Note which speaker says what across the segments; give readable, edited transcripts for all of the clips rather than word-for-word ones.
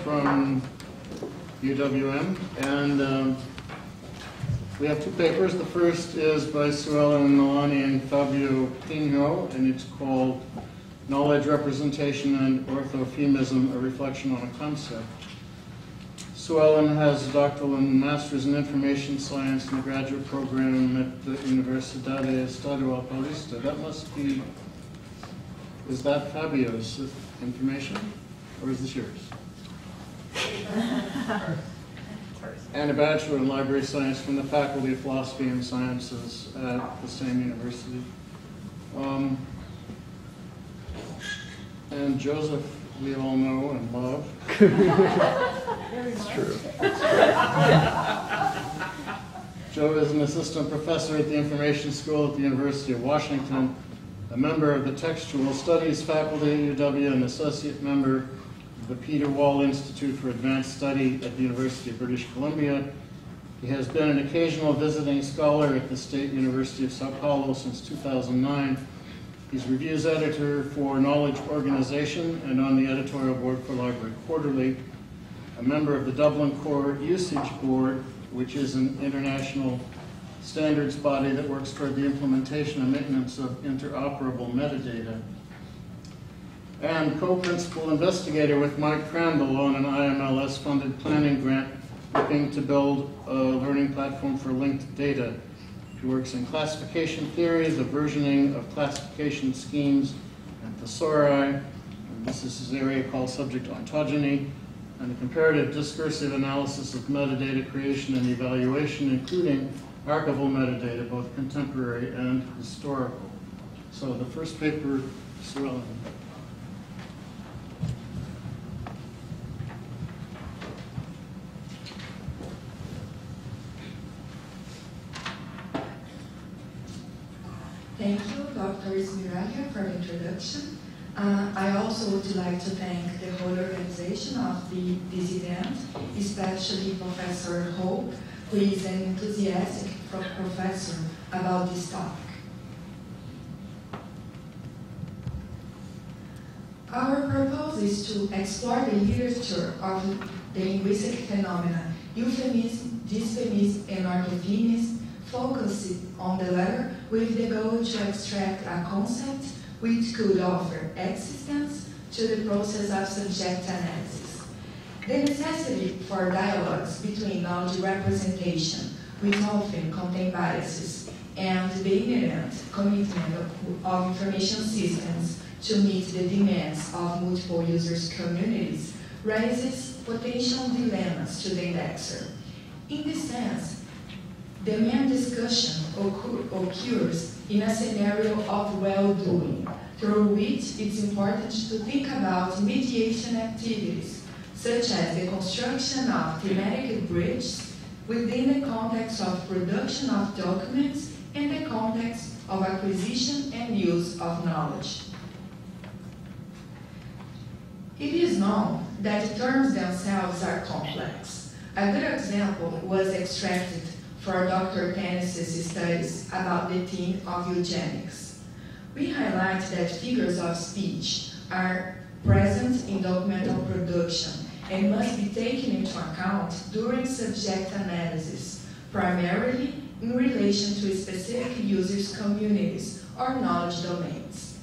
Speaker 1: from UWM, and we have two papers. The first is by Sue Ellen Milani and Fabio Pinho, and it's called Knowledge, Representation, and Orthophemism, a Reflection on a Concept. Sue Ellen has a doctoral and master's in information science in the graduate program at the Universidade Estadual Paulista. That must be, is that Fabio's information, or is this yours? And a bachelor in library science from the Faculty of Philosophy and Sciences at the same university. And Joseph, we all know and love.
Speaker 2: It's true.
Speaker 1: Joe is an assistant professor at the Information School at the University of Washington, a member of the Textual Studies faculty at UW, and associate member of the Peter Wall Institute for Advanced Study at the University of British Columbia. He has been an occasional visiting scholar at the State University of Sao Paulo since 2009. He's reviews editor for Knowledge Organization and on the editorial board for Library Quarterly, a member of the Dublin Core Usage Board, which is an international standards body that works toward the implementation and maintenance of interoperable metadata, and co-principal investigator with Mike Crandall on an IMLS-funded planning grant looking to build a learning platform for linked data. He works in classification theory, the versioning of classification schemes and thesauri, and this is his area called subject ontogeny, and the comparative discursive analysis of metadata creation and evaluation, including archival metadata, both contemporary and historical. So the first paper, Sue Ellen.
Speaker 3: Thank you, Dr. Esmiralha, for the introduction. I also would like to thank the whole organization of this event, especially Professor Hope, who is an enthusiastic professor about this topic. Our purpose is to explore the literature of the linguistic phenomena, euphemism, dysphemism, and orthophemism, focusing on the latter with the goal to extract a concept which could offer existence to the process of subject analysis. The necessity for dialogues between knowledge representation, which often contain biases, and the inherent commitment of information systems to meet the demands of multiple users' communities raises potential dilemmas to the indexer. In this sense, the main discussion occurs in a scenario of well-doing, through which it's important to think about mediation activities, such as the construction of thematic bridges within the context of production of documents and the context of acquisition and use of knowledge. It is known that terms themselves are complex. A good example was extracted for Dr. Tennis's studies about the theme of eugenics. We highlight that figures of speech are present in documental production and must be taken into account during subject analysis, primarily in relation to specific users' communities or knowledge domains.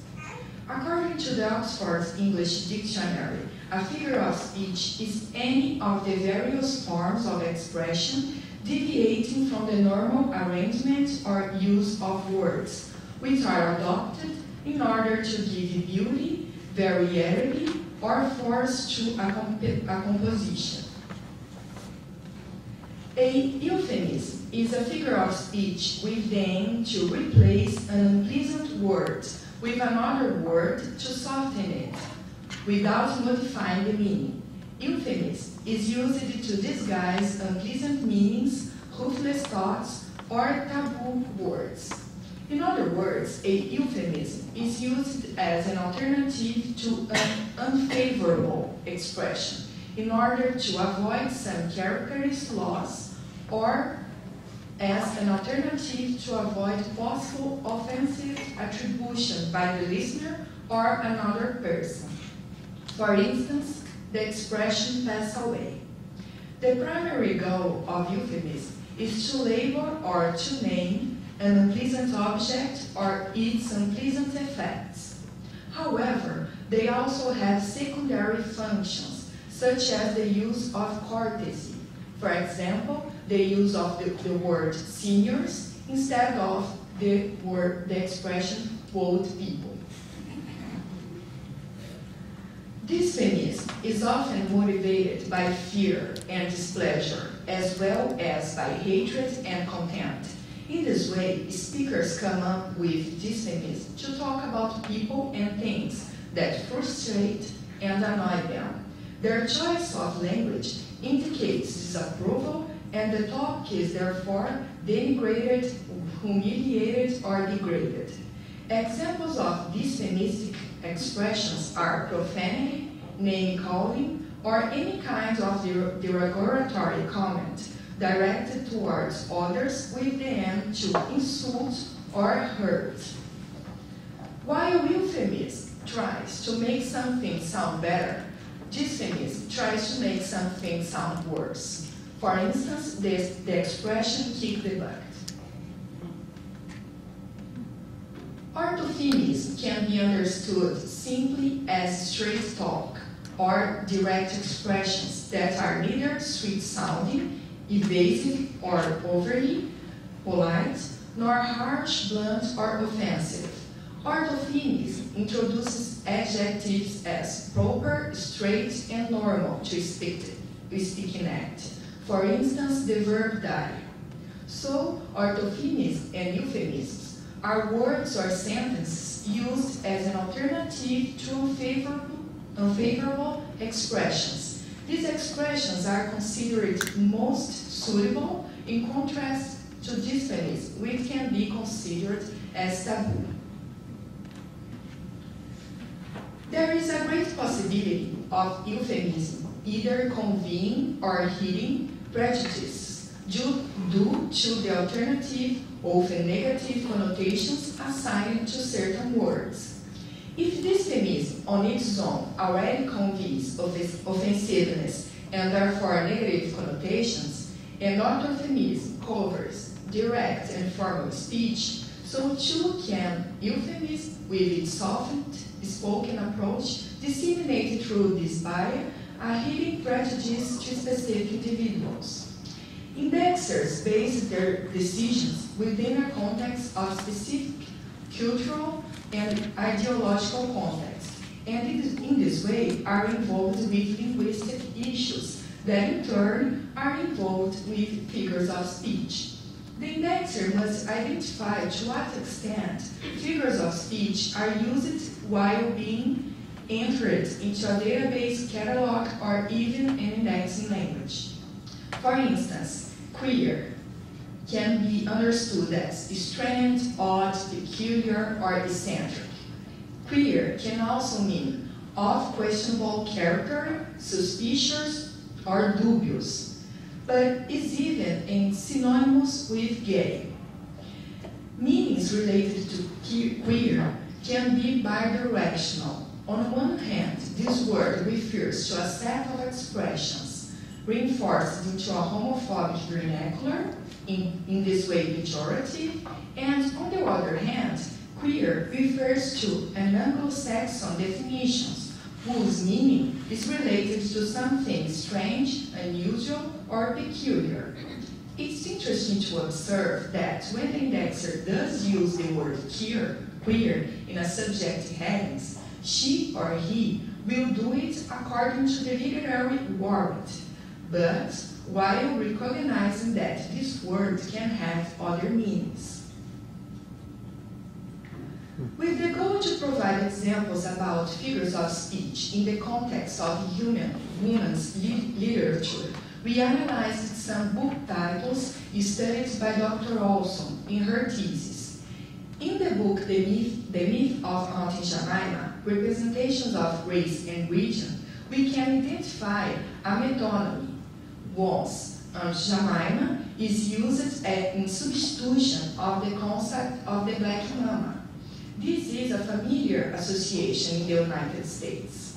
Speaker 3: According to the Oxford English Dictionary, a figure of speech is any of the various forms of expression deviating from the normal arrangement or use of words, which are adopted in order to give beauty, variety, or force to a composition. A euphemism is a figure of speech with the aim to replace an unpleasant word with another word to soften it, without modifying the meaning. Euphemism is used to disguise unpleasant meanings, ruthless thoughts, or taboo words. In other words, a euphemism is used as an alternative to an unfavorable expression in order to avoid some characteristic loss, or as an alternative to avoid possible offensive attribution by the listener or another person. For instance, the expression pass away. The primary goal of euphemism is to label or to name an unpleasant object or its unpleasant effects. However, they also have secondary functions, such as the use of courtesy. For example, the use of the word seniors instead of the expression old people. Dysphemism is often motivated by fear and displeasure, as well as by hatred and contempt. In this way, speakers come up with dysphemism to talk about people and things that frustrate and annoy them. Their choice of language indicates disapproval, and the topic is therefore denigrated, humiliated, or degraded. Examples of dysphemistic expressions are profanity, name-calling, or any kind of derogatory comment directed towards others with the aim to insult or hurt. While euphemism tries to make something sound better, dysphemism tries to make something sound worse. For instance, the expression kick the bucket. Orthophemism can be understood simply as straight talk or direct expressions that are neither sweet-sounding, evasive, or overly polite, nor harsh, blunt, or offensive. Orthophemism introduces adjectives as proper, straight, and normal to speaking act. For instance, the verb die. So, orthophemism and euphemisms are words or sentences used as an alternative to unfavorable expressions. These expressions are considered most suitable in contrast to dysphemism, which can be considered as taboo. There is a great possibility of euphemism either conveying or hiding prejudice due to the alternative, often negative connotations assigned to certain words. If dysphemism on its own already conveys offensiveness and therefore negative connotations, and orthophemism covers direct and formal speech, so too can euphemism with its softened spoken approach disseminated through this barrier a hidden prejudice to specific individuals. Indexers base their decisions within a context of specific cultural and ideological context, and in this way are involved with linguistic issues that in turn are involved with figures of speech. The indexer must identify to what extent figures of speech are used while being entered into a database catalog or even an indexing language. For instance, queer can be understood as strange, odd, peculiar, or eccentric. Queer can also mean of questionable character, suspicious, or dubious, but is even synonymous with gay. Meanings related to queer can be bidirectional. On one hand, this word refers to a set of expressions reinforced into a homophobic vernacular, in this way pejorative, and on the other hand, queer refers to an Anglo-Saxon definition whose meaning is related to something strange, unusual, or peculiar. It's interesting to observe that when the indexer does use the word queer in a subject headings, she or he will do it according to the literary warrant, but while recognizing that this word can have other meanings. With the goal to provide examples about figures of speech in the context of women's literature, we analyzed some book titles studied by Dr. Olson in her thesis. In the book The Myth of Auntie Jemima, Representations of Race and Region, we can identify a metonymy. Once Jemima is used in substitution of the concept of the black mama. This is a familiar association in the United States.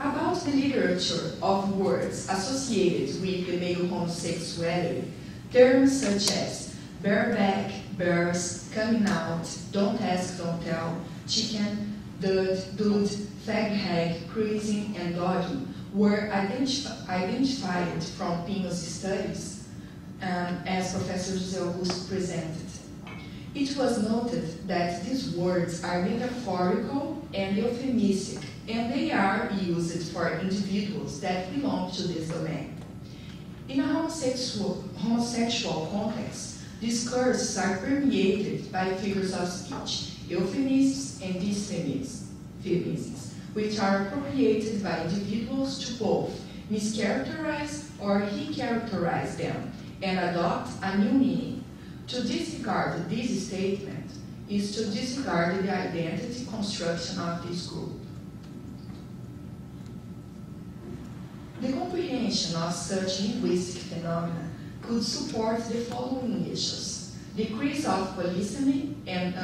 Speaker 3: About the literature of words associated with the male homosexuality, terms such as bareback, bears, coming out, don't ask, don't tell, chicken, dude, fag hag, cruising, and dogging were identified from penis studies, as Professor José Augusto presented. It was noted that these words are metaphorical and euphemistic, and they are used for individuals that belong to this domain. In a homosexual context, discourses are permeated by figures of speech, euphemisms and dysphemisms, which are appropriated by individuals to both mischaracterize or recharacterize them and adopt a new meaning. To disregard this statement is to disregard the identity construction of this group. The comprehension of such linguistic phenomena could support the following issues: decrease of polysemy and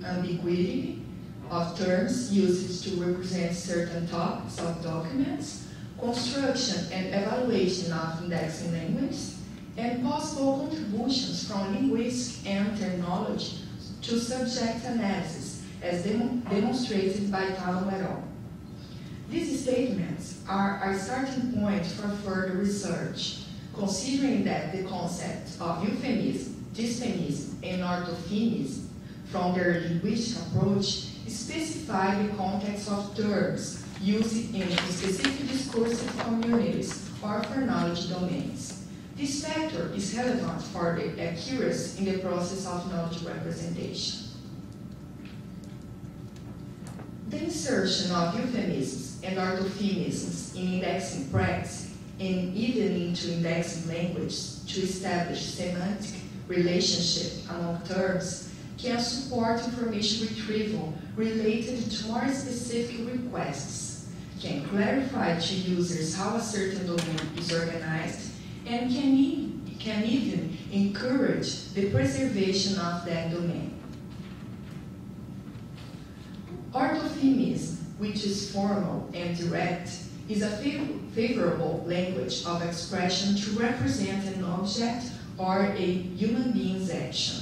Speaker 3: ambiguity of terms used to represent certain topics of documents, construction and evaluation of indexing language, and possible contributions from linguistics and terminology to subject analysis, as demonstrated by Talon et al. These statements are a starting point for further research, considering that the concepts of euphemism, dysphemism, and orthophemism, from their linguistic approach, specify the context of terms used in specific discursive communities or for knowledge domains. This factor is relevant for the accuracy in the process of knowledge representation. The insertion of euphemisms and orthophemisms in indexing practice and even into indexing language to establish semantic relationship among terms can support information retrieval related to more specific requests, can clarify to users how a certain domain is organized, and can even encourage the preservation of that domain. Orthophemism, which is formal and direct, is a favorable language of expression to represent an object or a human being's action.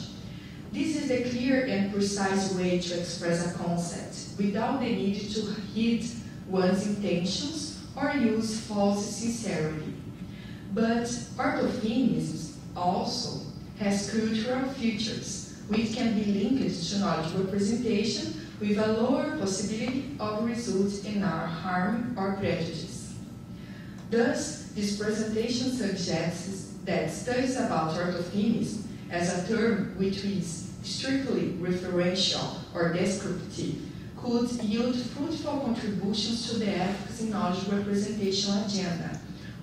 Speaker 3: This is a clear and precise way to express a concept without the need to hide one's intentions or use false sincerity. But orthophemism also has cultural features, which can be linked to knowledge representation with a lower possibility of results in our harm or prejudice. Thus, this presentation suggests that studies about orthophemism as a term which is strictly referential or descriptive could yield fruitful contributions to the advocacy knowledge representation agenda,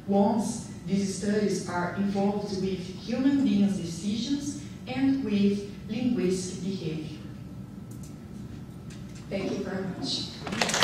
Speaker 3: once these studies are involved with human beings' decisions and with linguistic behavior. Thank you very much.